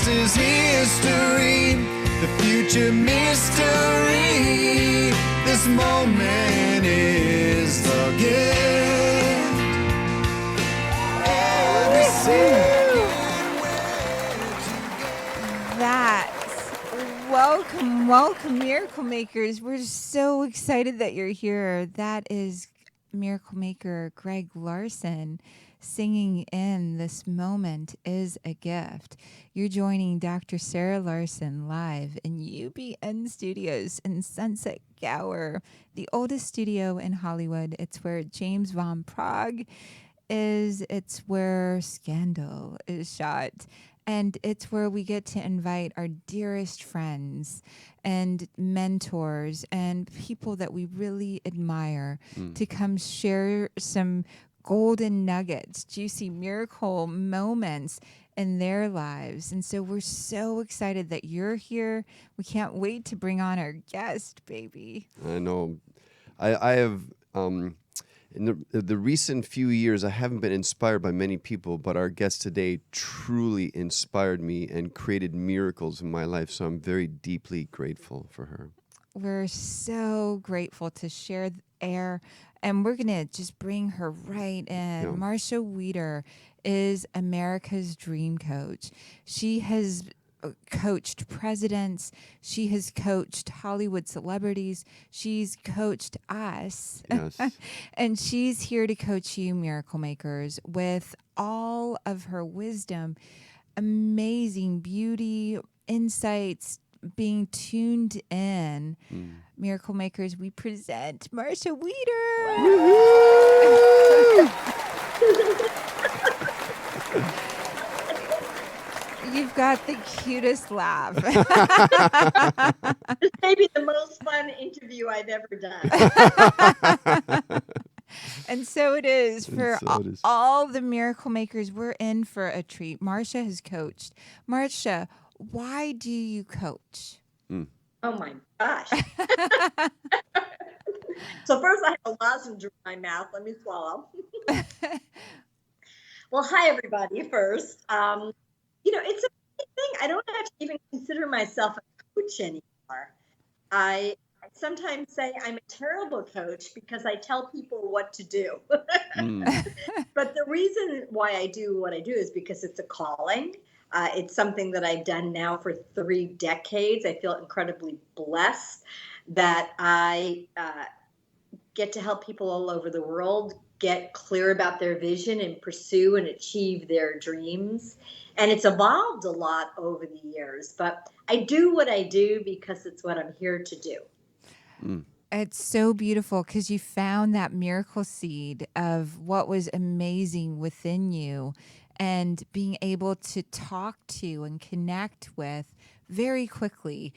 past is history, the future mystery. This moment is the gift. Every second we're together. That's welcome, Miracle Makers. We're so excited that you're here. That is Miracle Maker Greg Larsen singing in This Moment is a Gift. You're joining Dr. Sarah Larsen live in UBN Studios in Sunset Gower, the oldest studio in Hollywood. It's where James Van Praagh is. It's where Scandal is shot. And it's where we get to invite our dearest friends and mentors and people that we really admire to come share some golden nuggets, juicy miracle moments in their lives. And so we're so excited that you're here. We can't wait to bring on our guest, baby. I know. I have, in the recent few years, I haven't been inspired by many people, but our guest today truly inspired me and created miracles in my life. So I'm very deeply grateful for her. We're so grateful to share the air, and we're going to just bring her right in. Yeah. Marcia Wieder is America's dream coach. She has coached presidents. She has coached Hollywood celebrities. She's coached us. Yes. And she's here to coach you, Miracle Makers, with all of her wisdom, amazing beauty, insights, being tuned in. Miracle Makers, we present Marcia Wieder. You've got the cutest laugh. This may be the most fun interview I've ever done. And so it is for so it is. all the Miracle Makers. We're in for a treat. Marcia has coached. Marcia, why do you coach? Oh my gosh. So first I have a lozenge in my mouth. Let me swallow. Well, hi everybody first. It's a big thing. I don't have to even consider myself a coach anymore. I sometimes say I'm a terrible coach because I tell people what to do. But the reason why I do what I do is because it's a calling. It's something that I've done now for 3 decades. I feel incredibly blessed that I get to help people all over the world get clear about their vision and pursue and achieve their dreams. And it's evolved a lot over the years, but I do what I do because it's what I'm here to do. It's so beautiful because you found that miracle seed of what was amazing within you and being able to talk to and connect with very quickly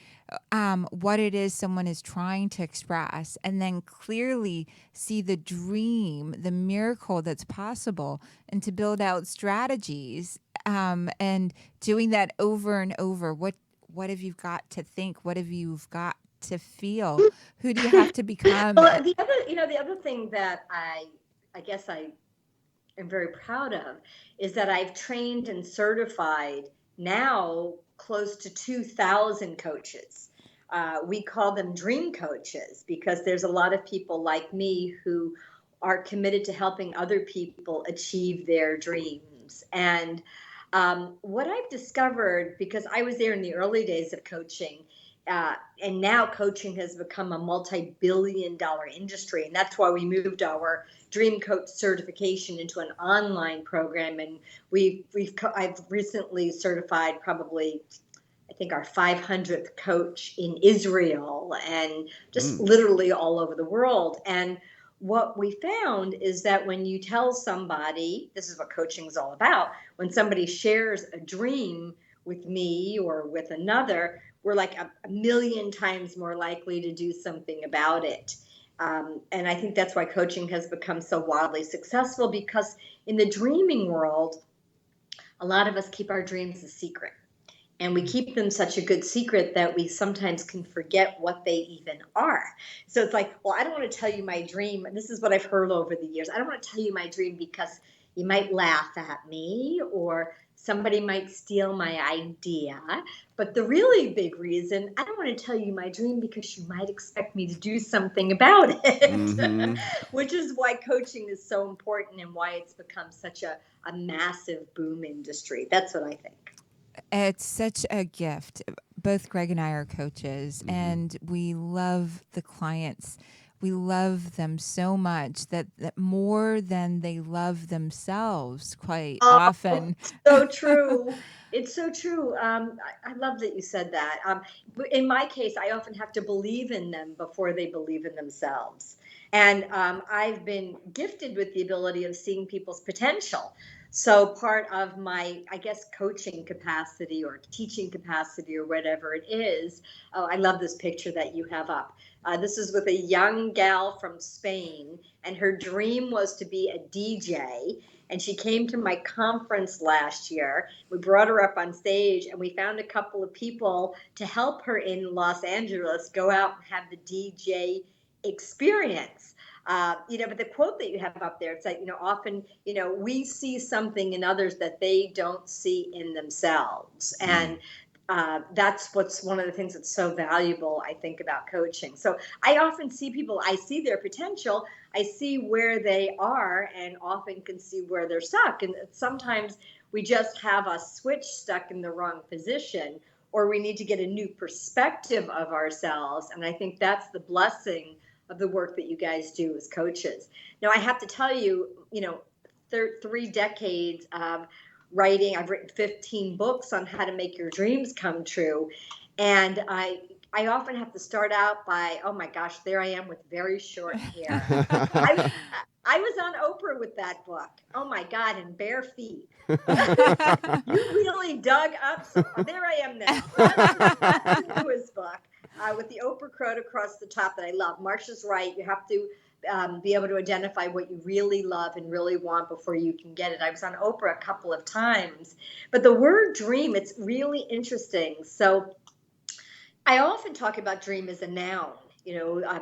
what it is someone is trying to express, and then clearly see the dream, the miracle that's possible, and to build out strategies and doing that over and over. What have you got to think? What have you got to feel? Who do you have to become? Well, the other thing that I guess I am very proud of is that I've trained and certified now close to 2,000 coaches. We call them dream coaches because there's a lot of people like me who are committed to helping other people achieve their dreams. And what I've discovered, because I was there in the early days of coaching, and now coaching has become a multi-billion-dollar industry, and that's why we moved our Dream Coach certification into an online program. And I've recently certified probably, I think, our 500th coach in Israel and just literally all over the world. And what we found is that when you tell somebody, this is what coaching is all about, when somebody shares a dream with me or with another, we're like a million times more likely to do something about it. And I think that's why coaching has become so wildly successful, because in the dreaming world, a lot of us keep our dreams a secret. And we keep them such a good secret that we sometimes can forget what they even are. So it's like, well, I don't want to tell you my dream. This is what I've heard over the years. I don't want to tell you my dream because you might laugh at me, or somebody might steal my idea. But the really big reason, I don't want to tell you my dream because you might expect me to do something about it, which is why coaching is so important and why it's become such a massive boom industry. That's what I think. It's such a gift. Both Greg and I are coaches, and we love the clients. We love them so much that more than they love themselves quite Oh, often. so true. It's so true. I love that you said that. In my case, I often have to believe in them before they believe in themselves. And I've been gifted with the ability of seeing people's potential. So part of my, I guess, coaching capacity or teaching capacity or whatever it is. Oh, I love this picture that you have up. This is with a young gal from Spain, and her dream was to be a DJ, and she came to my conference last year. We brought her up on stage, and we found a couple of people to help her in Los Angeles go out and have the DJ experience. But the quote that you have up there, it's like, often, we see something in others that they don't see in themselves. And that's what's one of the things that's so valuable, I think, about coaching. So I often see people, I see their potential, I see where they are, and often can see where they're stuck. And sometimes we just have a switch stuck in the wrong position, or we need to get a new perspective of ourselves. And I think that's the blessing of the work that you guys do as coaches. Now, I have to tell you, 3 decades of writing. I've written 15 books on how to make your dreams come true. And I often have to start out by, oh my gosh, there I am with very short hair. I was on Oprah with that book. Oh my God, and bare feet. You really dug up some. There I am now. That's the newest book with the Oprah quote across the top that I love. Marcia's right. You have to be able to identify what you really love and really want before you can get it. I was on Oprah a couple of times. But the word dream, it's really interesting. So I often talk about dream as a noun,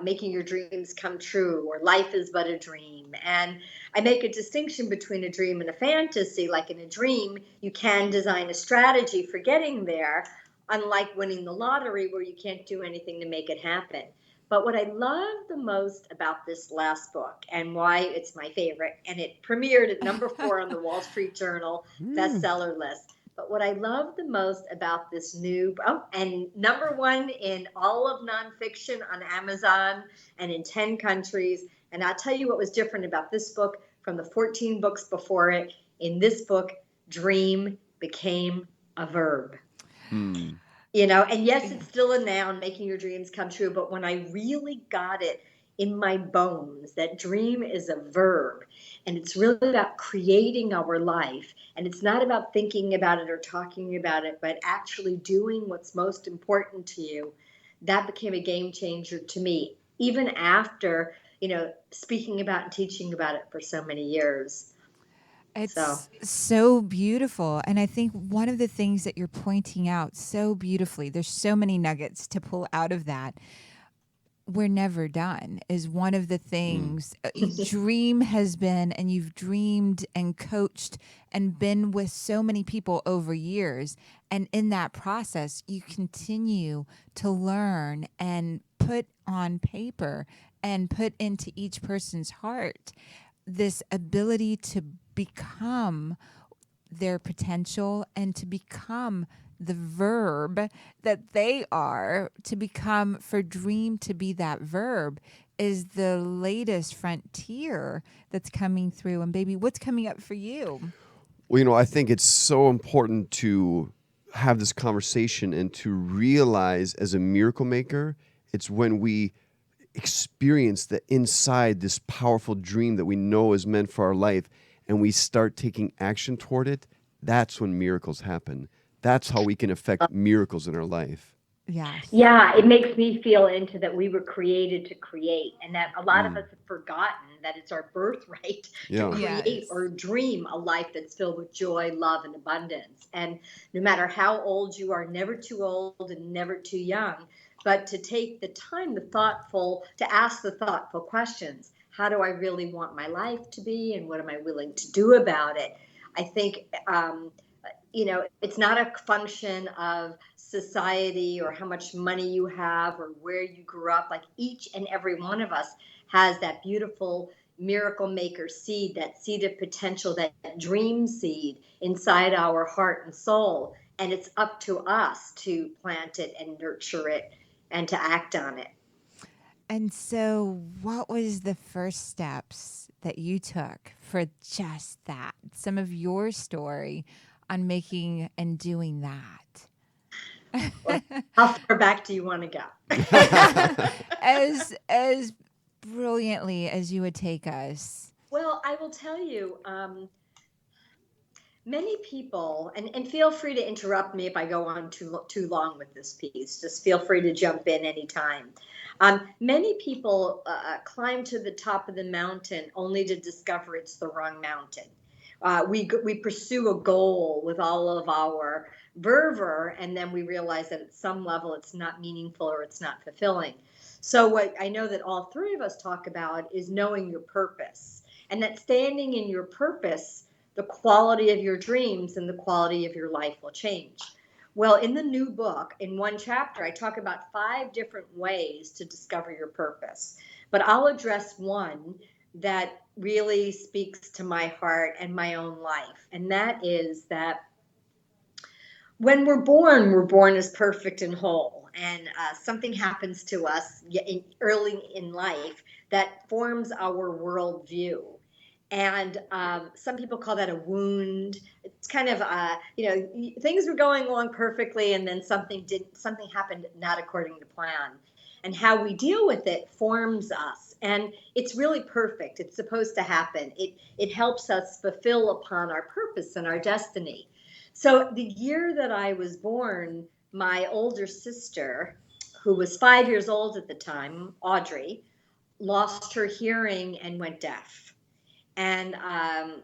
making your dreams come true, or life is but a dream. And I make a distinction between a dream and a fantasy. Like in a dream, you can design a strategy for getting there, unlike winning the lottery where you can't do anything to make it happen. But what I love the most about this last book, and why it's my favorite, and it premiered at number 4 on the Wall Street Journal bestseller list. But what I love the most about this and number 1 in all of nonfiction on Amazon and in 10 countries. And I'll tell you what was different about this book from the 14 books before it. In this book, dream became a verb. And yes, it's still a noun, making your dreams come true. But when I really got it in my bones, that dream is a verb, and it's really about creating our life. And it's not about thinking about it or talking about it, but actually doing what's most important to you. That became a game changer to me, even after, speaking about and teaching about it for so many years. It's so beautiful. And I think one of the things that you're pointing out so beautifully, there's so many nuggets to pull out of that. We're never done is one of the things. Dream has been, and you've dreamed and coached and been with so many people over years. And in that process, you continue to learn and put on paper and put into each person's heart this ability to become their potential and to become the verb that they are, to become, for dream to be that verb is the latest frontier that's coming through. And baby, what's coming up for you? Well, I think it's so important to have this conversation and to realize as a miracle maker, it's when we experience the inside this powerful dream that we know is meant for our life and we start taking action toward it, that's when miracles happen. That's how we can affect miracles in our life. Yes. Yeah, it makes me feel into that we were created to create, and that a lot of us have forgotten that it's our birthright to create or dream a life that's filled with joy, love, and abundance. And no matter how old you are, never too old and never too young, but to take the time, to ask the thoughtful questions. How do I really want my life to be, and what am I willing to do about it? I think it's not a function of society or how much money you have or where you grew up. Like each and every one of us has that beautiful miracle maker seed, that seed of potential, that dream seed inside our heart and soul. And it's up to us to plant it and nurture it and to act on it. And so, what was the first steps that you took for just that? Some of your story on making and doing that. Well, how far back do you want to go? as brilliantly as you would take us. Well, I will tell you, many people, and feel free to interrupt me if I go on too long with this piece. Just feel free to jump in anytime. Many people climb to the top of the mountain only to discover it's the wrong mountain. We pursue a goal with all of our fervor, and then we realize that at some level it's not meaningful or it's not fulfilling. So what I know that all three of us talk about is knowing your purpose, and that standing in your purpose, the quality of your dreams and the quality of your life will change. Well, in the new book, in one chapter, I talk about 5 different ways to discover your purpose. But I'll address one that really speaks to my heart and my own life. And that is that when we're born as perfect and whole. And something happens to us early in life that forms our worldview. And some people call that a wound. It's kind of, things were going along perfectly, and then something happened not according to plan. And how we deal with it forms us. And it's really perfect. It's supposed to happen. It helps us fulfill upon our purpose and our destiny. So the year that I was born, my older sister, who was 5 years old at the time, Audrey, lost her hearing and went deaf. And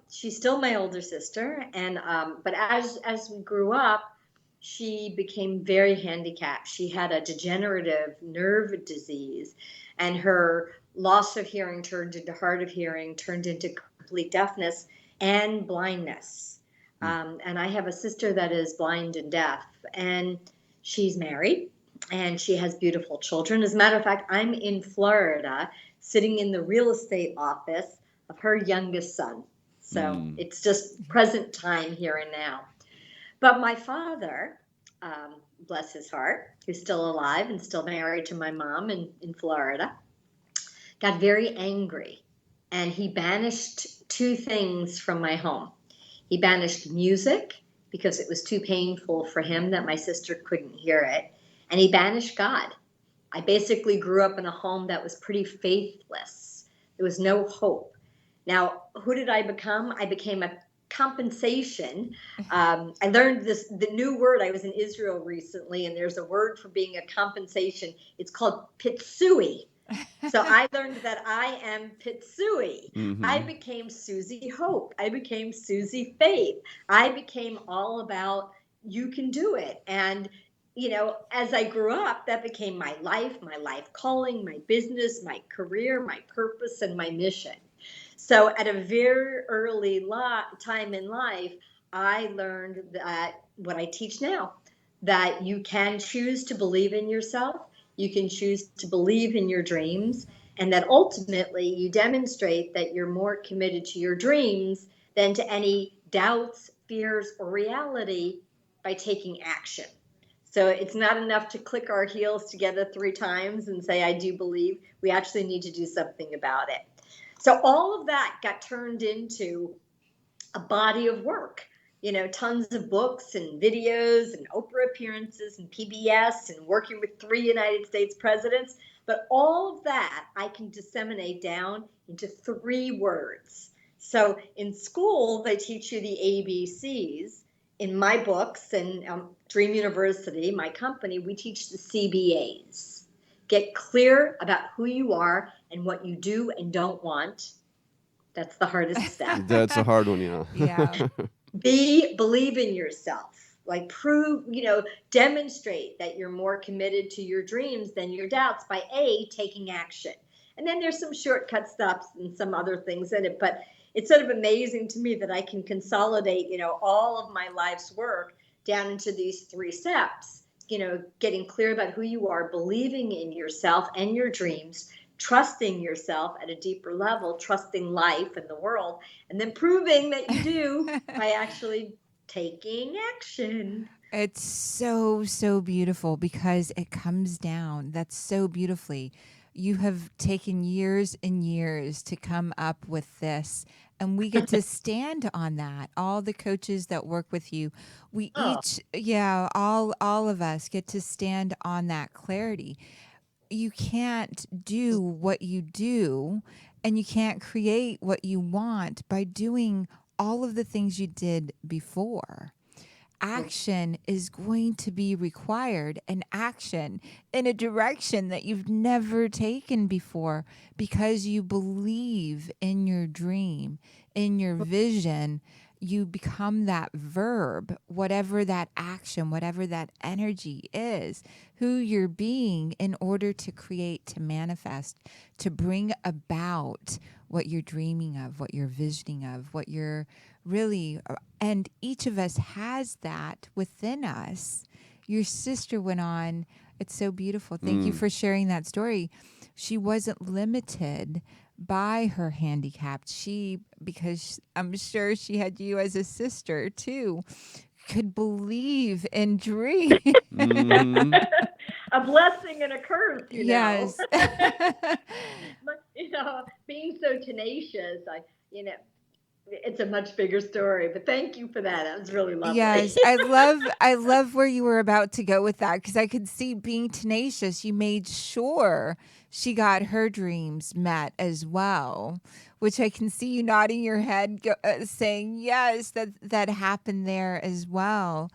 she's still my older sister. And but as we grew up, she became very handicapped. She had a degenerative nerve disease, and her loss of hearing turned into hard of hearing, turned into complete deafness and blindness. And I have a sister that is blind and deaf, and she's married, and she has beautiful children. As a matter of fact, I'm in Florida, sitting in the real estate office of her youngest son. So it's just present time here and now. But my father, bless his heart, who's still alive and still married to my mom in Florida, got very angry, and he banished 2 things from my home. He banished music because it was too painful for him that my sister couldn't hear it, and he banished God. I basically grew up in a home that was pretty faithless. There was no hope. Now, who did I become? I became a compensation. I learned the new word. I was in Israel recently, and there's a word for being a compensation. It's called pitsui. So I learned that I am Pitsui. I became Susie Hope. I became Susie Faith. I became all about you can do it. And as I grew up, that became my life calling, my business, my career, my purpose, and my mission. So at a very early time in life, I learned that what I teach now, that you can choose to believe in yourself, you can choose to believe in your dreams, and that ultimately you demonstrate that you're more committed to your dreams than to any doubts, fears, or reality by taking action. So it's not enough to click our heels together 3 times and say, I do believe. We actually need to do something about it. So all of that got turned into a body of work, tons of books and videos and Oprah appearances and PBS and working with 3 United States presidents. But all of that I can disseminate down into 3 words. So in school, they teach you the ABCs. In my books and Dream University, my company, we teach the CBAs. Get clear about who you are and what you do and don't want. That's the hardest step. That's a hard one, yeah. Yeah. B, believe in yourself. Like prove, demonstrate that you're more committed to your dreams than your doubts by A, taking action. And then there's some shortcut steps and some other things in it, but it's sort of amazing to me that I can consolidate, all of my life's work down into these 3 steps, getting clear about who you are, believing in yourself and your dreams, trusting yourself at a deeper level, trusting life and the world, and then proving that you do by actually taking action. It's so, so beautiful because it comes down. That's so beautifully. You have taken years and years to come up with this, and we get to stand on that. All the coaches that work with you, we Oh, each, yeah, all of us get to stand on that clarity. You can't do what you do, and you can't create what you want by doing all of the things you did before. Action is going to be required, an action in a direction that you've never taken before, because you believe in your dream, in your vision. You become that verb, whatever that action, whatever that energy is, who you're being in order to create, to manifest, to bring about what you're dreaming of, what you're visioning of, what you're really, and each of us has that within us. Your sister went on. It's so beautiful. Thank you for sharing that story. She wasn't limited by her handicap. Because I'm sure she had you as a sister too, could believe and dream. Hmm. a blessing and a curse. Yes. But, being so tenacious, it's a much bigger story, but thank you for that. That was really lovely. Yes, I love where you were about to go with that, because I could see being tenacious. You made sure she got her dreams met as well, which I can see you nodding your head, saying yes, that happened there as well.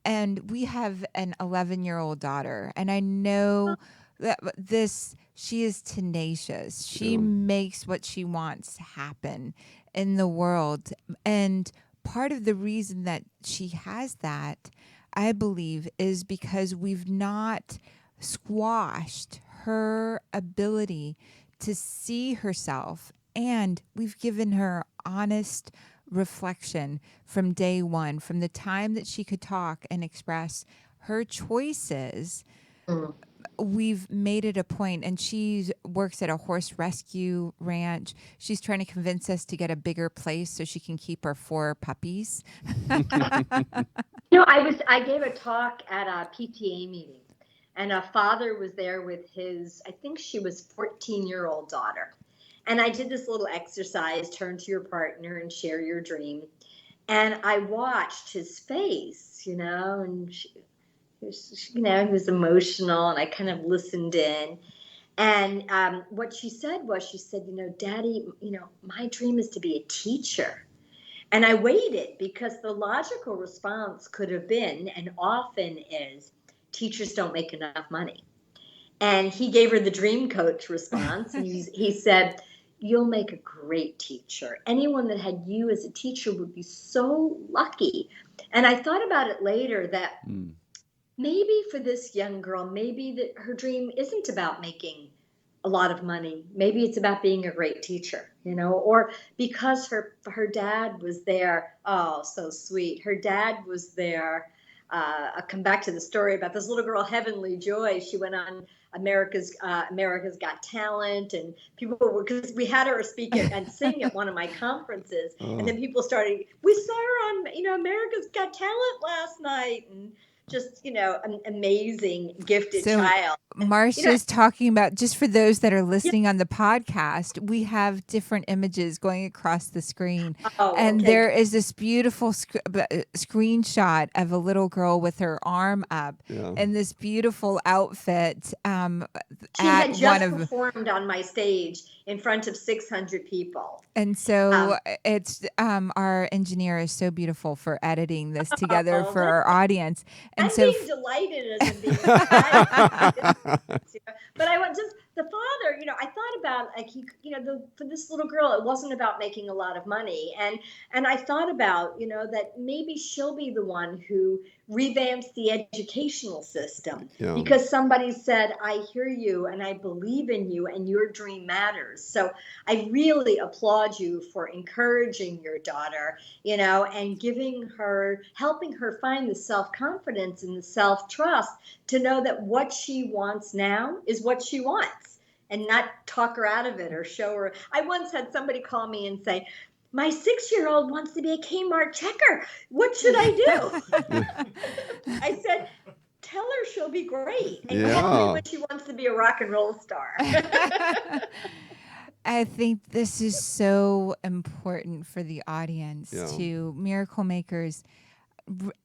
And we have an 11-year-old daughter, and I know that she is tenacious. She Yeah. makes what she wants happen in the world. And part of the reason that she has that, I believe, is because we've not squashed her ability to see herself, and we've given her honest reflection from day one, from the time that she could talk and express her choices. Mm. We've made it a point, and she works at a horse rescue ranch. She's trying to convince us to get a bigger place so she can keep her 4 puppies. I gave a talk at a PTA meeting, and a father was there with his, I think she was 14-year-old daughter. And I did this little exercise, turn to your partner and share your dream. And I watched his face, and he was emotional, and I kind of listened in. And what she said was, Daddy, my dream is to be a teacher. And I waited, because the logical response could have been, and often is, teachers don't make enough money. And he gave her the dream coach response. And he said, you'll make a great teacher. Anyone that had you as a teacher would be so lucky. And I thought about it later that maybe for this young girl, maybe that her dream isn't about making a lot of money. Maybe it's about being a great teacher, or because her dad was there. Oh, so sweet. Her dad was there. I'll come back to the story about this little girl, Heavenly Joy. She went on America's Got Talent, and people were, because we had her speak and sing at one of my conferences, and then people started. We saw her on America's Got Talent last night, and just an amazing gifted So child. Marcia's talking about, just for those that are listening on the podcast, we have different images going across the screen. Oh, And okay. there is this beautiful screenshot of a little girl with her arm up Yeah. in this beautiful outfit She at had one just of. performed on my stage in front of 600 people. And so it's our engineer is so beautiful for editing this together for our audience. And I'm so being delighted as I'm being excited. But I want just the father, I thought about like for this little girl, it wasn't about making a lot of money, and I thought about that maybe she'll be the one who revamps the educational system Yeah. because somebody said, I hear you and I believe in you and your dream matters. So I really applaud you for encouraging your daughter, and helping her find the self-confidence and the self-trust to know that what she wants now is what she wants, and not talk her out of it or show her. I once had somebody call me and say, my 6-year-old wants to be a Kmart checker. What should I do? I said, tell her she'll be great, and call me Yeah. when she wants to be a rock and roll star. I think this is so important for the audience Yeah. to Miracle Makers.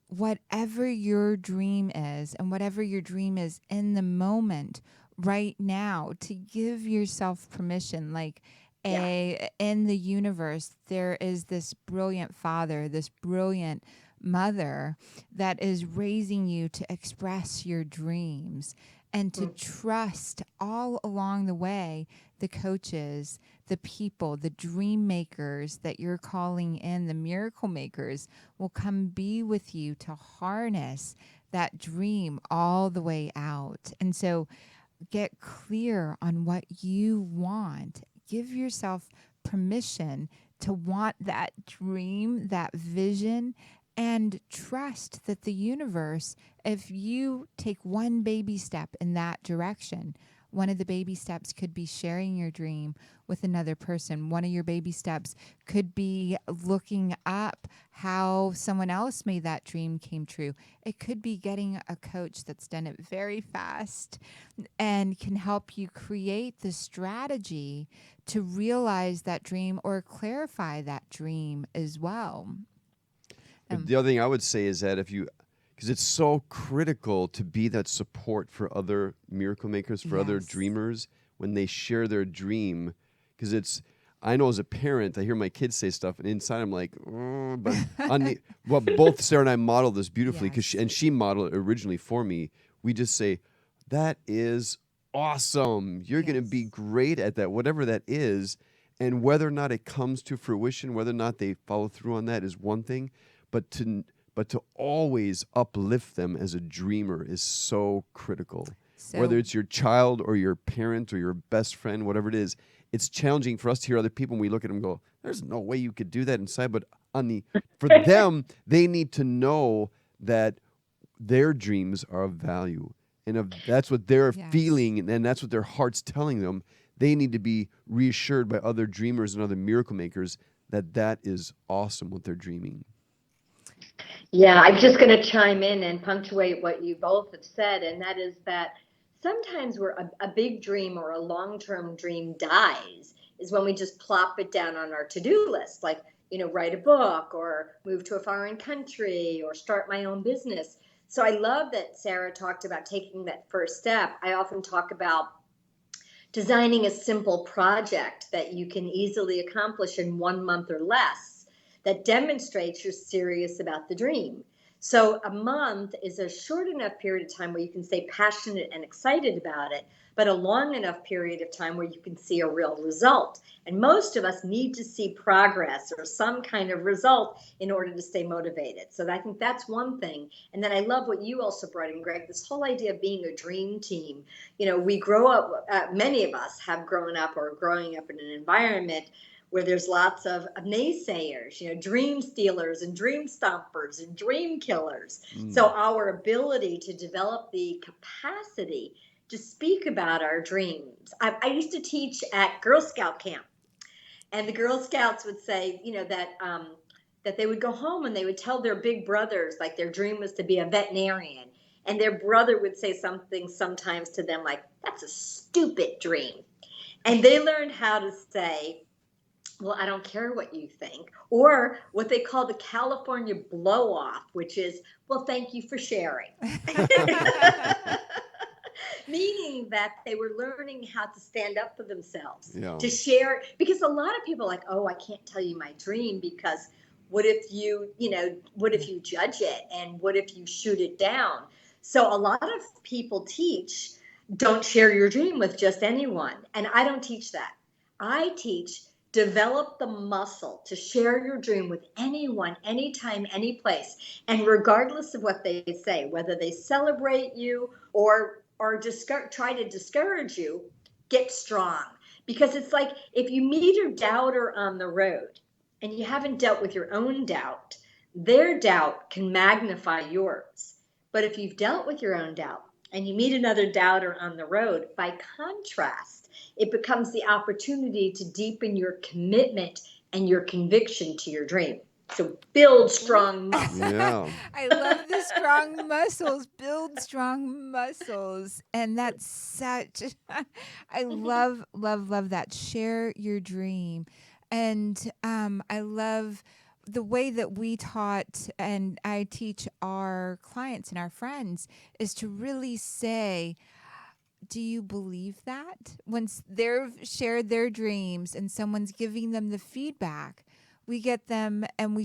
Whatever your dream is, and whatever your dream is in the moment, right now, to give yourself permission, like in the universe, there is this brilliant father, this brilliant mother that is raising you to express your dreams and to trust all along the way the coaches, the people, the dream makers that you're calling in, the miracle makers will come be with you to harness that dream all the way out. And so get clear on what you want. Give yourself permission to want that dream, that vision, and trust that the universe, if you take one baby step in that direction, one of the baby steps could be sharing your dream with another person. One of your baby steps could be looking up how someone else made that dream came true. It could be getting a coach that's done it very fast and can help you create the strategy to realize that dream or clarify that dream as well. But the other thing I would say is that because it's so critical to be that support for other miracle makers, for other Yes. dreamers when they share their dream. Because I know as a parent, I hear my kids say stuff, and inside I'm like, oh, but both Sarah and I model this beautifully, Yes. she modeled it originally for me. We just say, that is awesome. You're going to be Yes. great at that, whatever that is. And whether or not it comes to fruition, whether or not they follow through on that is one thing. But to always uplift them as a dreamer is so critical. So- Whether it's your child or your parent or your best friend, whatever it is, it's challenging for us to hear other people, and we look at them and go, there's no way you could do that inside. But for them, they need to know that their dreams are of value. And if that's what they're Yes. feeling, and that's what their heart's telling them, they need to be reassured by other dreamers and other miracle makers that is awesome what they're dreaming. Yeah, I'm just going to chime in and punctuate what you both have said, and that is that sometimes where a big dream or a long-term dream dies is when we just plop it down on our to-do list, like, write a book or move to a foreign country or start my own business. So I love that Sarah talked about taking that first step. I often talk about designing a simple project that you can easily accomplish in 1 month or less that demonstrates you're serious about the dream. So a month is a short enough period of time where you can stay passionate and excited about it, but a long enough period of time where you can see a real result. And most of us need to see progress or some kind of result in order to stay motivated. So I think that's one thing. And then I love what you also brought in, Greg, this whole idea of being a dream team. We grow up, many of us have grown up or growing up in an environment where there's lots of naysayers, dream stealers and dream stompers and dream killers. So our ability to develop the capacity to speak about our dreams. I used to teach at Girl Scout camp, and the Girl Scouts would say, that they would go home and they would tell their big brothers, like their dream was to be a veterinarian. And their brother would say something sometimes to them like, that's a stupid dream. And they learned how to say, well, I don't care what you think, or what they call the California blow off, which is, well, thank you for sharing. Meaning that they were learning how to stand up for themselves, to share, because a lot of people are like, oh, I can't tell you my dream because what if you judge it, and what if you shoot it down? So a lot of people teach don't share your dream with just anyone. And I don't teach that. I teach develop the muscle to share your dream with anyone, anytime, any place. And regardless of what they say, whether they celebrate you or try to discourage you, get strong. Because it's like if you meet a doubter on the road and you haven't dealt with your own doubt, their doubt can magnify yours. But if you've dealt with your own doubt, and you meet another doubter on the road, by contrast, it becomes the opportunity to deepen your commitment and your conviction to your dream. So build strong muscles. Yeah. I love the strong muscles. Build strong muscles. And that's such, I love that. Share your dream. And I love the way that we taught and I teach our clients and our friends is to really say, do you believe that? Once they've shared their dreams and someone's giving them the feedback, we get them and we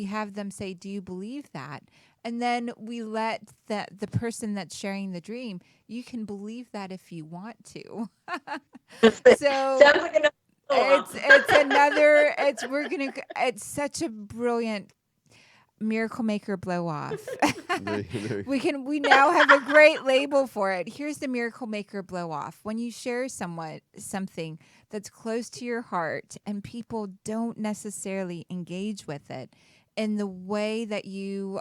have them say, do you believe that? And then we let the person that's sharing the dream, you can believe that if you want to. So Sounds like enough. it's such a brilliant Miracle Maker blow off. We now have a great label for it. Here's the Miracle Maker blow off. When you share something that's close to your heart and people don't necessarily engage with it in the way that you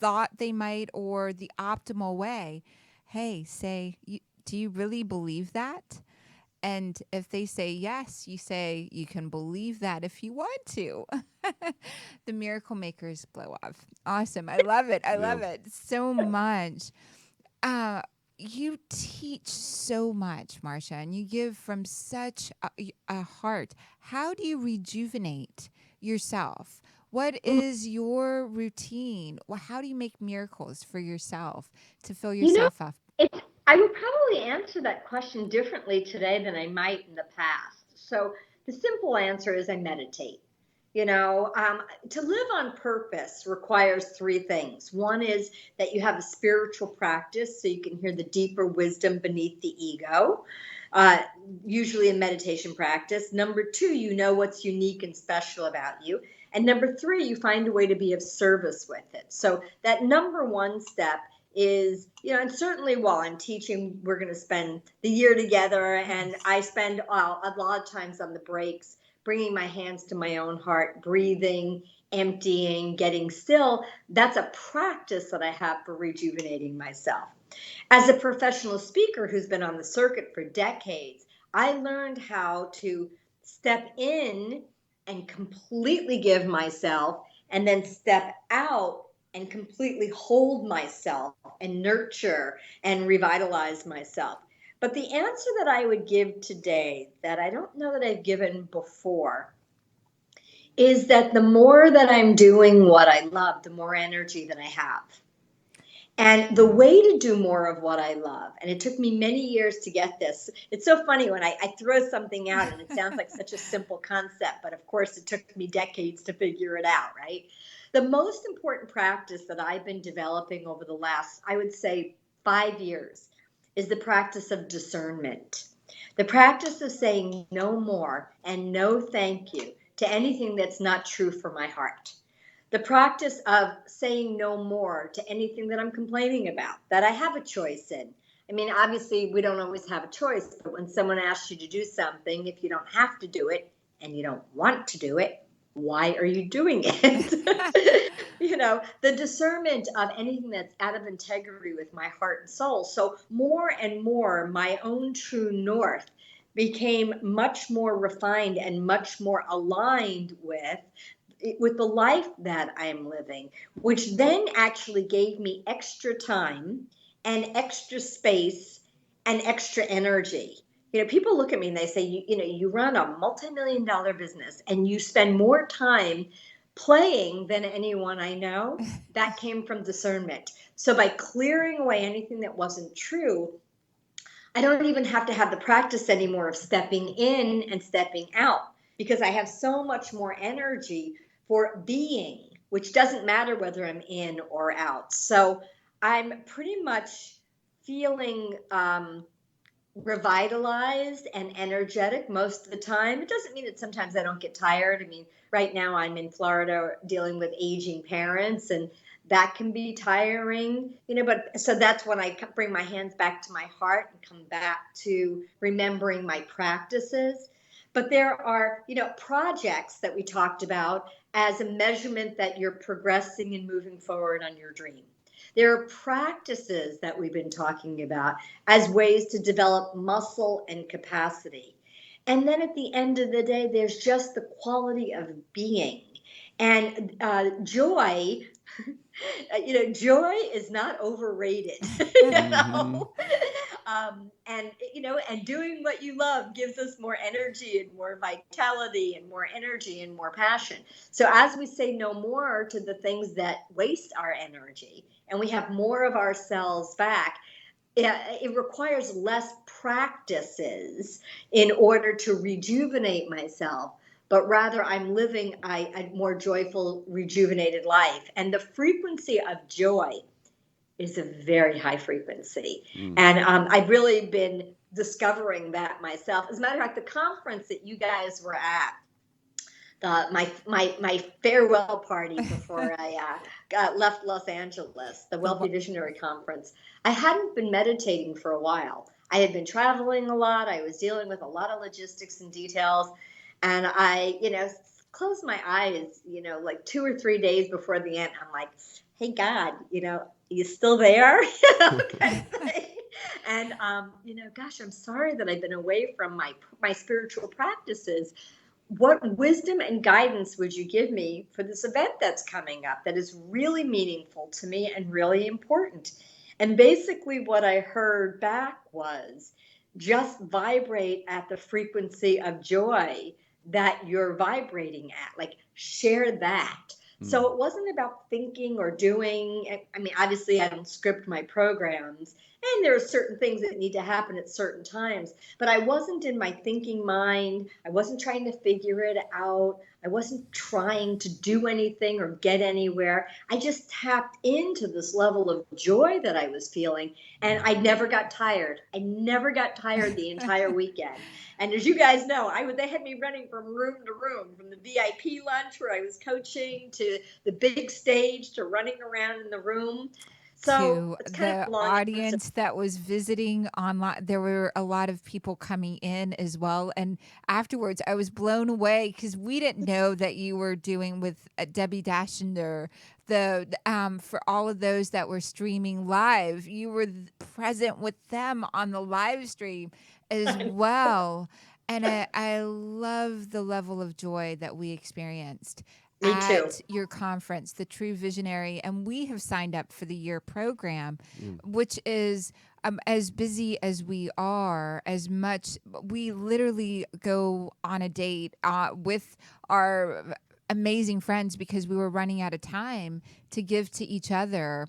thought they might or the optimal way, hey, do you really believe that? And if they say yes, you say you can believe that if you want to. The Miracle Makers blow off. Awesome. I love it. I love it so much. You teach so much, Marcia, and you give from such a heart. How do you rejuvenate yourself? What is your routine? How do you make miracles for yourself to fill yourself up? I would probably answer that question differently today than I might in the past. So the simple answer is I meditate. To live on purpose requires three things. One is that you have a spiritual practice so you can hear the deeper wisdom beneath the ego, usually a meditation practice. Number two, you know what's unique and special about you. And number three, you find a way to be of service with it. So that number one step is, and certainly while I'm teaching, we're going to spend the year together, and I spend a lot of times on the breaks bringing my hands to my own heart, breathing, emptying, getting still. That's a practice that I have for rejuvenating myself. As a professional speaker who's been on the circuit for decades, I learned how to step in and completely give myself, and then step out and completely hold myself and nurture and revitalize myself. But the answer that I would give today, that I don't know that I've given before, is that the more that I'm doing what I love, the more energy that I have. And the way to do more of what I love, and it took me many years to get this. It's so funny when I throw something out and it sounds like such a simple concept, but of course it took me decades to figure it out, right? The most important practice that I've been developing over the last, I would say, 5 years is the practice of discernment. The practice of saying no more and no thank you to anything that's not true for my heart. The practice of saying no more to anything that I'm complaining about, that I have a choice in. I mean, obviously, we don't always have a choice, but when someone asks you to do something, if you don't have to do it and you don't want to do it, why are you doing it? The discernment of anything that's out of integrity with my heart and soul. So more and more, my own true north became much more refined and much more aligned with the life that I'm living, which then actually gave me extra time and extra space and extra energy. People look at me and they say, you run a multi-million-dollar business and you spend more time playing than anyone I know. That came from discernment. So by clearing away anything that wasn't true, I don't even have to have the practice anymore of stepping in and stepping out, because I have so much more energy for being, which doesn't matter whether I'm in or out. So I'm pretty much feeling revitalized and energetic most of the time. It doesn't mean that sometimes I don't get tired. I mean, right now I'm in Florida dealing with aging parents, and that can be tiring, but so that's when I bring my hands back to my heart and come back to remembering my practices. But there are, projects that we talked about as a measurement that you're progressing and moving forward on your dream. There are practices that we've been talking about as ways to develop muscle and capacity. And then at the end of the day, there's just the quality of being. And joy, joy is not overrated. you know? And doing what you love gives us more energy and more vitality and more energy and more passion. So as we say no more to the things that waste our energy, and we have more of ourselves back, it requires less practices in order to rejuvenate myself, but rather I'm living a more joyful, rejuvenated life. And the frequency of joy is a very high frequency. And I've really been discovering that myself. As a matter of fact, the conference that you guys were at, my farewell party before I left Los Angeles, the Wealthy Visionary Conference, I hadn't been meditating for a while. I had been traveling a lot. I was dealing with a lot of logistics and details. And I, closed my eyes, like 2 or 3 days before the end. I'm like, hey, God, you still there? Kind of thing. And, gosh, I'm sorry that I've been away from my spiritual practices. What wisdom and guidance would you give me for this event that's coming up that is really meaningful to me and really important? And basically what I heard back was just vibrate at the frequency of joy that you're vibrating at, like share that. So it wasn't about thinking or doing. I mean, obviously I don't script my programs, and there are certain things that need to happen at certain times, but I wasn't in my thinking mind. I wasn't trying to figure it out. I wasn't trying to do anything or get anywhere. I just tapped into this level of joy that I was feeling, and I never got tired. I never got tired the entire weekend. And as you guys know, they had me running from room to room, from the V.I.P lunch where I was coaching to the big stage to running around in the room. So To it's kind of the a long answer. audience that was visiting online, there were a lot of people coming in as well. And afterwards, I was blown away because we didn't know that you were doing with Debbie Dashender. For all of those that were streaming live, you were present with them on the live stream as well. And I love the level of joy that we experienced Me too. at your conference, the True Visionary, and we have signed up for the year program, which is as busy as we are, as much we literally go on a date with our amazing friends because we were running out of time to give to each other.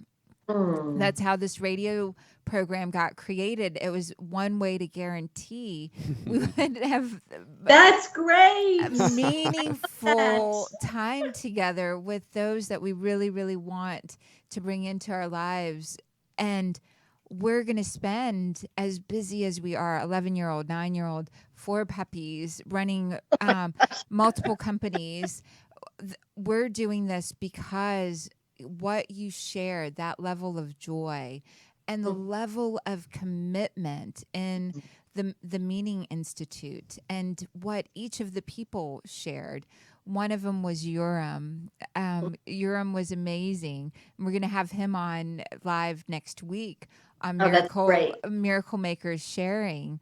That's how this radio program got created. It was one way to guarantee we would have That's great. meaningful time together with those that we really, really want to bring into our lives. And we're going to spend, as busy as we are, 11-year-old, 9-year-old, 4 puppies, running multiple companies. We're doing this because what you share, that level of joy and the level of commitment in the Meaning Institute and what each of the people shared. One of them was Urim. Urim was amazing. And we're going to have him on live next week on That's great. Miracle Makers sharing.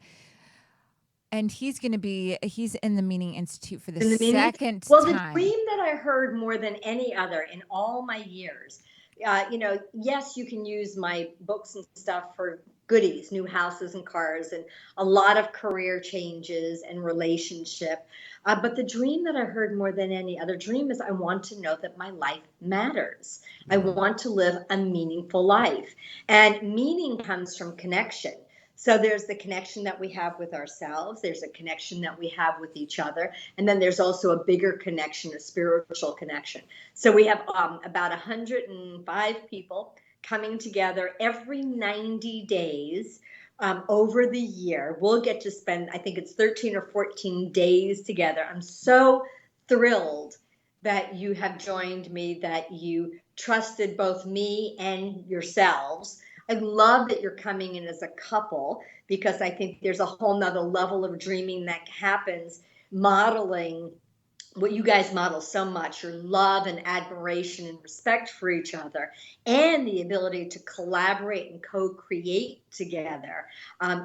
And he's in the Meaning Institute for the second Well, the time. dream that I heard more than any other in all my years, yes, you can use my books and stuff for goodies, new houses and cars, and a lot of career changes and relationship. But the dream that I heard more than any other dream is I want to know that my life matters. I want to live a meaningful life. And meaning comes from connection. So there's the connection that we have with ourselves. There's a connection that we have with each other. And then there's also a bigger connection, a spiritual connection. So we have about 105 people coming together every 90 days over the year. We'll get to spend, I think it's 13 or 14 days together. I'm so thrilled that you have joined me, that you trusted both me and yourselves. I love that you're coming in as a couple, because I think there's a whole nother level of dreaming that happens modeling what you guys model so much, your love and admiration and respect for each other, and the ability to collaborate and co-create together,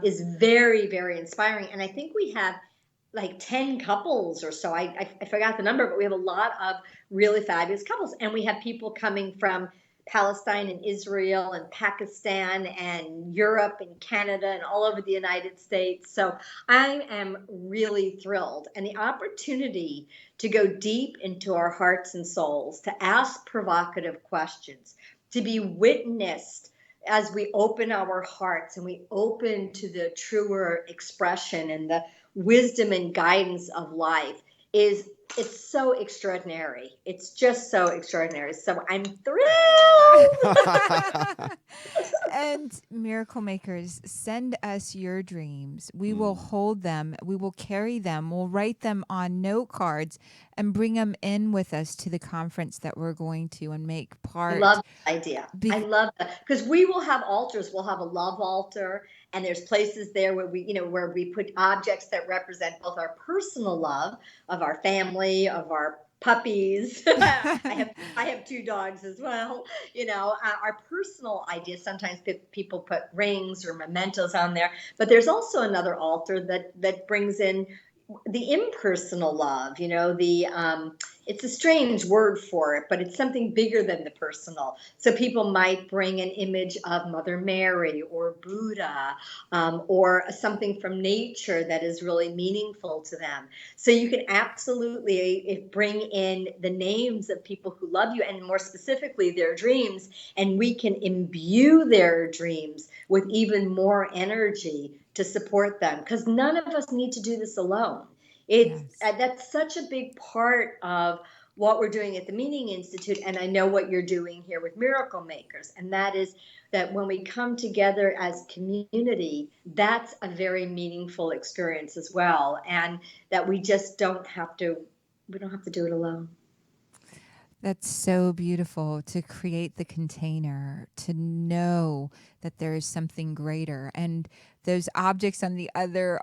is very, very inspiring. And I think we have like 10 couples or so. I forgot the number, but we have a lot of really fabulous couples. And we have people coming from Palestine and Israel and Pakistan and Europe and Canada and all over the United States. So I am really thrilled. And the opportunity to go deep into our hearts and souls, to ask provocative questions, to be witnessed as we open our hearts and we open to the truer expression and the wisdom and guidance of life, it's so extraordinary. It's just so extraordinary. So I'm thrilled. And miracle makers, send us your dreams. We will hold them. We will carry them. We'll write them on note cards and bring them in with us to the conference that we're going to and make I part. love the idea. I love that, because we will have altars. We'll have a love altar, and there's places there where we put objects that represent both our personal love of our family, of our puppies. I have two dogs as well. Our personal ideas. Sometimes people put rings or mementos on there, but there's also another altar that brings in the impersonal love. It's a strange word for it, but it's something bigger than the personal. So people might bring an image of Mother Mary or Buddha, or something from nature that is really meaningful to them. So you can absolutely bring in the names of people who love you, and more specifically their dreams, and we can imbue their dreams with even more energy to support them, because none of us need to do this alone. That's such a big part of what we're doing at the Meaning Institute, and I know what you're doing here with Miracle Makers, and that is that when we come together as community, that's a very meaningful experience as well, and that we don't have to do it alone. That's so beautiful, to create the container, to know that there is something greater. And those objects on the other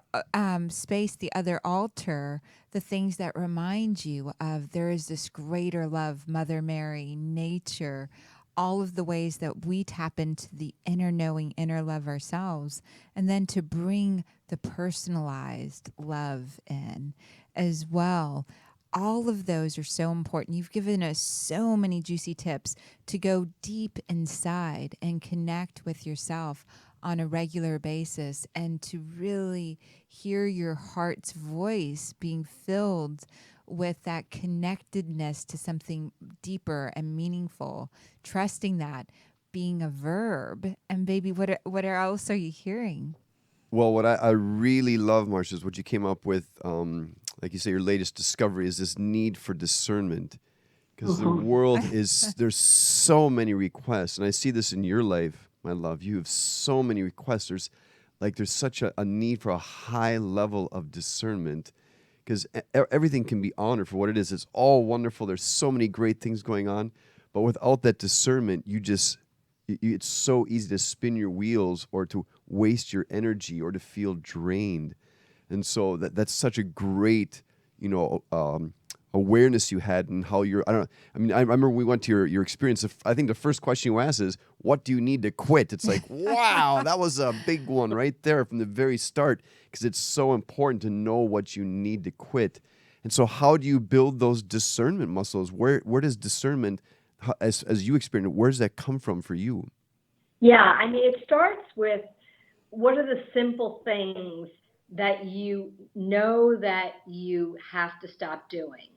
space, the other altar, the things that remind you of there is this greater love, Mother Mary, nature, all of the ways that we tap into the inner knowing, inner love ourselves, and then to bring the personalized love in as well. All of those are so important. You've given us so many juicy tips to go deep inside and connect with yourself on a regular basis, and to really hear your heart's voice being filled with that connectedness to something deeper and meaningful, trusting that being a verb. And baby, what else are you hearing? Well, what I really love, Marcia, is what you came up with. Like you say, your latest discovery is this need for discernment, because the world there's so many requests, and I see this in your life, my love. You have so many requests. There's such a need for a high level of discernment, because everything can be honored for what it is. It's all wonderful. There's so many great things going on, but without that discernment, it's so easy to spin your wheels, or to waste your energy, or to feel drained. And so that's such a great, awareness you had, and how I remember we went to your experience. I think the first question you asked is, what do you need to quit? It's like, wow, that was a big one right there from the very start, because it's so important to know what you need to quit. And so how do you build those discernment muscles? Where does discernment, as you experience it, where does that come from for you? Yeah, it starts with, what are the simple things that you know that you have to stop doing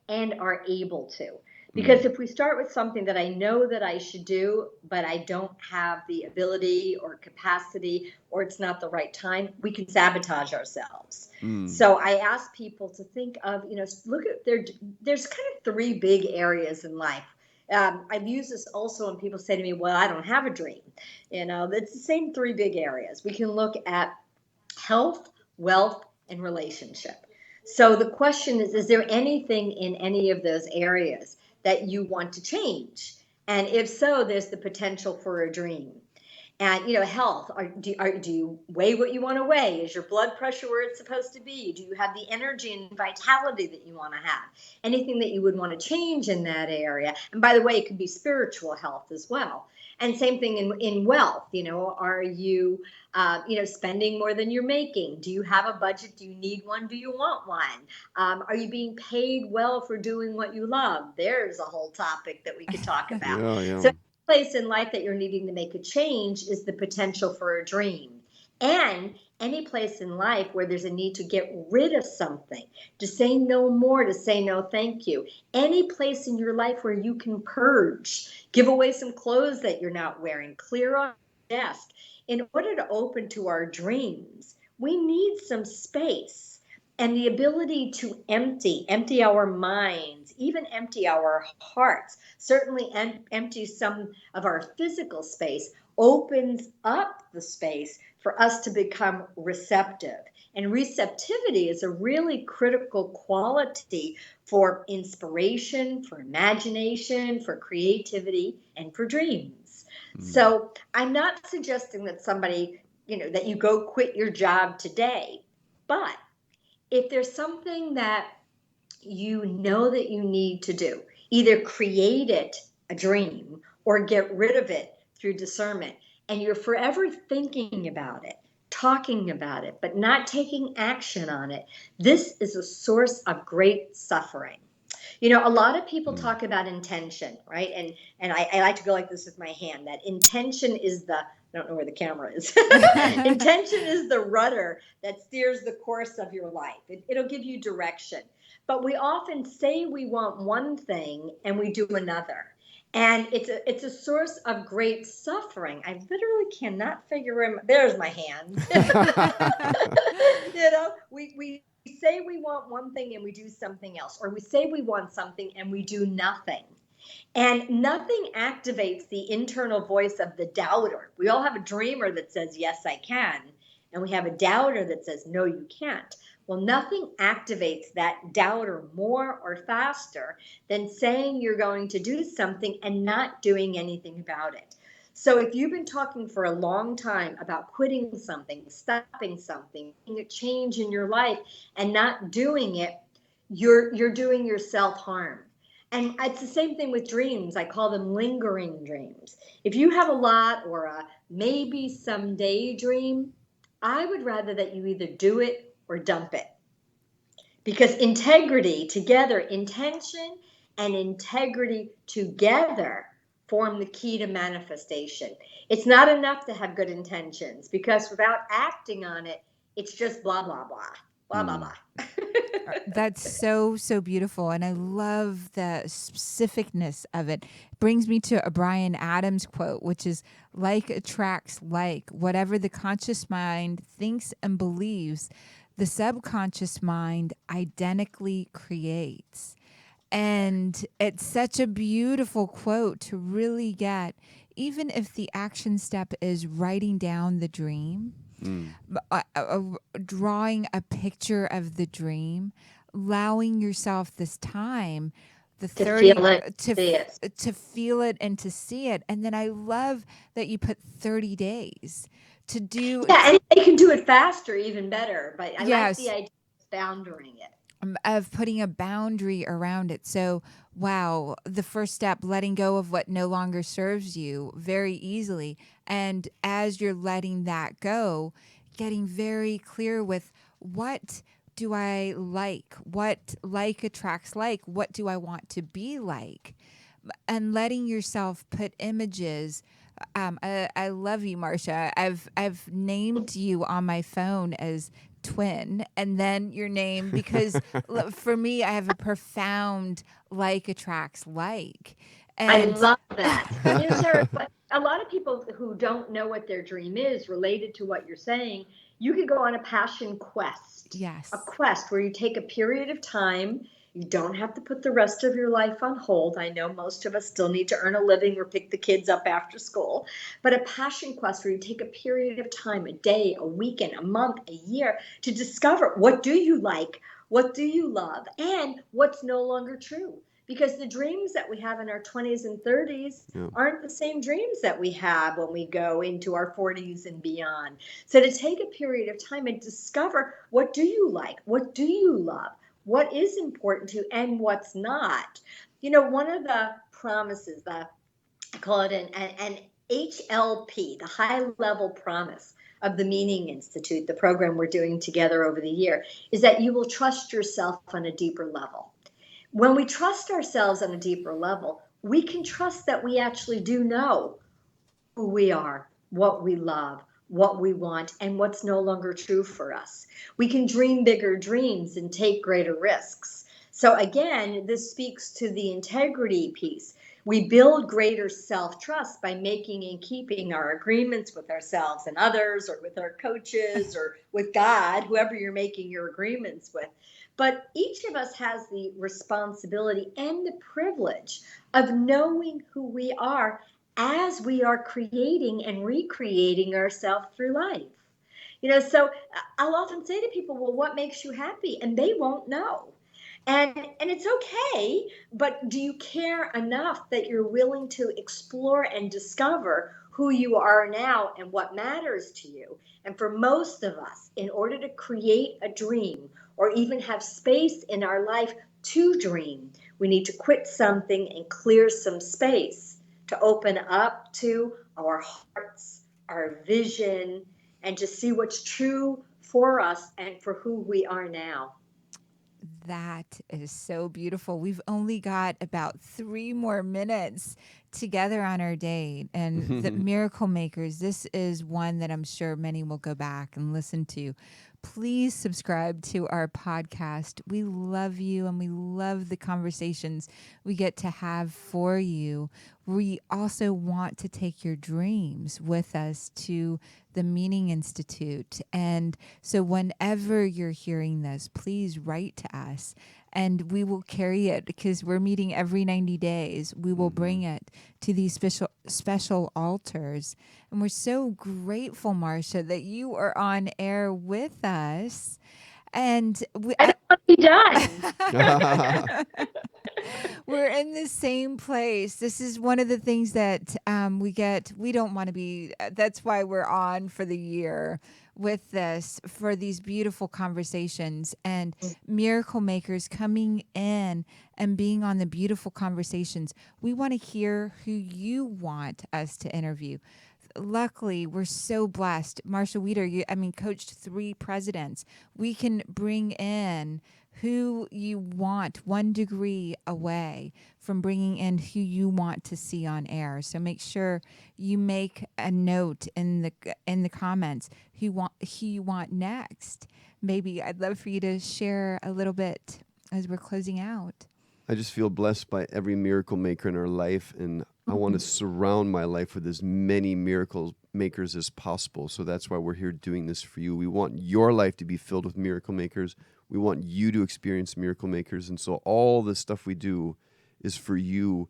and are able to? Because if we start with something that I know that I should do, but I don't have the ability or capacity, or it's not the right time, we can sabotage ourselves. So I ask people to think of, look at there's kind of three big areas in life. I've used this also when people say to me, well, I don't have a dream. It's the same three big areas. We can look at health, wealth, and relationship. So the question is there anything in any of those areas that you want to change? And if so, there's the potential for a dream. And health. Do you weigh what you want to weigh? Is your blood pressure where it's supposed to be? Do you have the energy and vitality that you want to have? Anything that you would want to change in that area? And by the way, it could be spiritual health as well. And same thing in wealth. Are you spending more than you're making? Do you have a budget? Do you need one? Do you want one? Are you being paid well for doing what you love? There's a whole topic that we could talk about. Yeah, yeah. So place in life that you're needing to make a change is the potential for a dream. And any place in life where there's a need to get rid of something, to say no more, to say no thank you. Any place in your life where you can purge, give away some clothes that you're not wearing, clear on your desk. In order to open to our dreams, we need some space and the ability to empty our minds, even empty our hearts, certainly empty some of our physical space, opens up the space for us to become receptive. And receptivity is a really critical quality for inspiration, for imagination, for creativity, and for dreams. So I'm not suggesting that somebody, that you go quit your job today, but if there's something that you know that you need to do, either create it, a dream, or get rid of it through discernment, and you're forever thinking about it, talking about it, but not taking action on it, this is a source of great suffering. A lot of people talk about intention, right? And I like to go like this with my hand, that intention is I don't know where the camera is. Intention is the rudder that steers the course of your life. It'll give you direction. But we often say we want one thing and we do another. And it's a source of great suffering. I literally cannot figure him. There's my hand. We say we want one thing and we do something else, or we say we want something and we do nothing. And nothing activates the internal voice of the doubter. We all have a dreamer that says, yes, I can. And we have a doubter that says, no, you can't. Well, nothing activates that doubter more or faster than saying you're going to do something and not doing anything about it. So if you've been talking for a long time about quitting something, stopping something, making a change in your life and not doing it, you're doing yourself harm. And it's the same thing with dreams. I call them lingering dreams. If you have a lot or a maybe someday dream, I would rather that you either do it or dump it. Because integrity together, intention and integrity together form the key to manifestation. It's not enough to have good intentions, because without acting on it, it's just blah, blah, blah, blah, blah, blah. That's so, so beautiful. And I love the specificness of it. Brings me to a Bryan Adams quote, which is, like attracts like. Whatever the conscious mind thinks and believes, the subconscious mind identically creates. And it's such a beautiful quote to really get, even if the action step is writing down the dream, drawing a picture of the dream, allowing yourself this time, the To 30 feel it, see it. to feel it and to see it. And then I love that you put 30 days to do. Yeah, and they can do it faster, even better. But I like the Yes. idea of boundarying it. Of putting a boundary around it. So, wow, the first step, letting go of what no longer serves you very easily. And as you're letting that go, getting very clear with, what do I like? What like attracts like? What do I want to be like? And letting yourself put images. I love you, Marcia. I've named you on my phone as Twin, and then your name, because for me, I have a profound like attracts like. I And love that. Sarah, a lot of people who don't know what their dream is related to what you're saying, you could go on a passion quest. yes. A quest where you take a period of time, You don't have to put the rest of your life on hold. I know most of us still need to earn a living or pick the kids up after school. But a passion quest where you take a period of time, a day, a weekend, a month, a year, to discover what do you like, what do you love, and what's no longer true. Because the dreams that we have in our 20s and 30s Yeah. aren't the same dreams that we have when we go into our 40s and beyond. So to take a period of time and discover, what do you like? What do you love? What is important to you and what's not? You know, one of the promises, I call it an HLP, the high level promise of the Meaning Institute, the program we're doing together over the year, is that you will trust yourself on a deeper level. When we trust ourselves on a deeper level, we can trust that we actually do know who we are, what we love, what we want, and what's no longer true for us. We can dream bigger dreams and take greater risks. So, again, this speaks to the integrity piece. We build greater self trust by making and keeping our agreements with ourselves and others, or with our coaches, or with God, whoever you're making your agreements with. But each of us has the responsibility and the privilege of knowing who we are as we are creating and recreating ourselves through life. You know, so I'll often say to people, well, what makes you happy? And they won't know. And it's okay, but do you care enough that you're willing to explore and discover who you are now and what matters to you? And for most of us, in order to create a dream or even have space in our life to dream, we need to quit something and clear some space to open up to our hearts, our vision, and to see what's true for us and for who we are now. That is so beautiful. We've only got about 3 more minutes together on our date. And the Miracle Makers, this is one that I'm sure many will go back and listen to. Please subscribe to our podcast. We love you and we love the conversations we get to have for you. We also want to take your dreams with us to the Meaning Institute. And so whenever you're hearing this, please write to us and we will carry it because we're meeting every 90 days. We will bring it to these special altars. And we're so grateful, Marcia, that you are on air with us. And I don't want to be done. we're in the same place. This is one of the things that we get. We don't want to be. That's why we're on for the year with this, for these beautiful conversations and miracle makers coming in and being on the beautiful conversations. We want to hear who you want us to interview. Luckily, we're so blessed. Marcia Wieder, coached 3 presidents. We can bring in who you want, 1 degree away from bringing in who you want to see on air. So make sure you make a note in the comments who you want next. Maybe I'd love for you to share a little bit as we're closing out. I just feel blessed by every miracle maker in our life, and I want to surround my life with as many miracle makers as possible. So that's why we're here doing this for you. We want your life to be filled with miracle makers. We want you to experience miracle makers. And so all the stuff we do is for you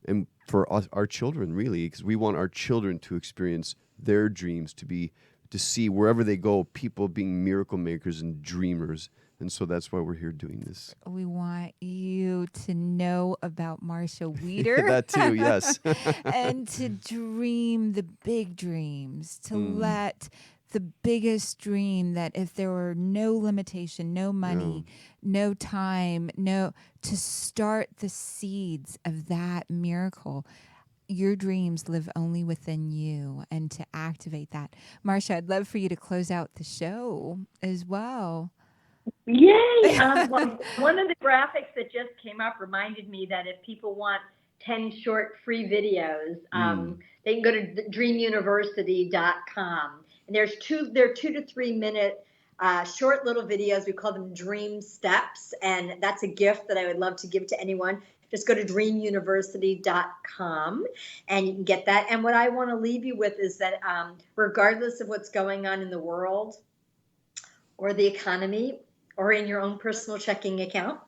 and for us, our children, really, because we want our children to experience their dreams, to see wherever they go, people being miracle makers and dreamers. And so that's why we're here doing this. We want you to know about Marcia Wieder. That too, yes. And to dream the big dreams, to let the biggest dream that if there were no limitation, no money, no time, to start the seeds of that miracle. Your dreams live only within you, and to activate that. Marcia, I'd love for you to close out the show as well. Yay! Well, one of the graphics that just came up reminded me that if people want 10 short free videos, they can go to dreamuniversity.com. And they're 2 to 3 minute short little videos. We call them dream steps. And that's a gift that I would love to give to anyone. Just go to dreamuniversity.com and you can get that. And what I want to leave you with is that regardless of what's going on in the world or the economy or in your own personal checking account.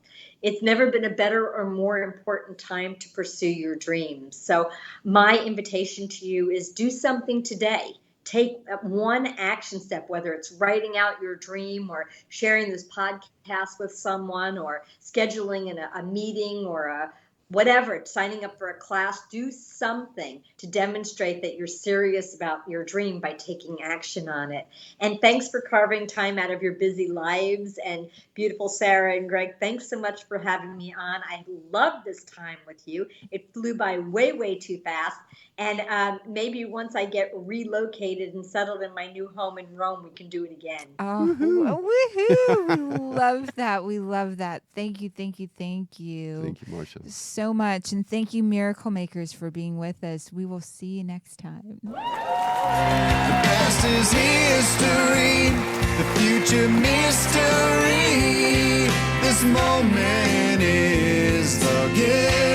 It's never been a better or more important time to pursue your dreams. So my invitation to you is do something today. Take one action step, whether it's writing out your dream or sharing this podcast with someone or scheduling a meeting or whatever, signing up for a class. Do something to demonstrate that you're serious about your dream by taking action on it. And thanks for carving time out of your busy lives. And beautiful Sarah and Greg, thanks so much for having me on. I love this time with you. It flew by way, way too fast. And maybe once I get relocated and settled in my new home in Rome, we can do it again. Oh, woohoo! We love that. We love that. Thank you, thank you, thank you. Thank you, Marcia. So much. And thank you, Miracle Makers, for being with us. We will see you next time. The past is history, the future mystery. This moment is the gift.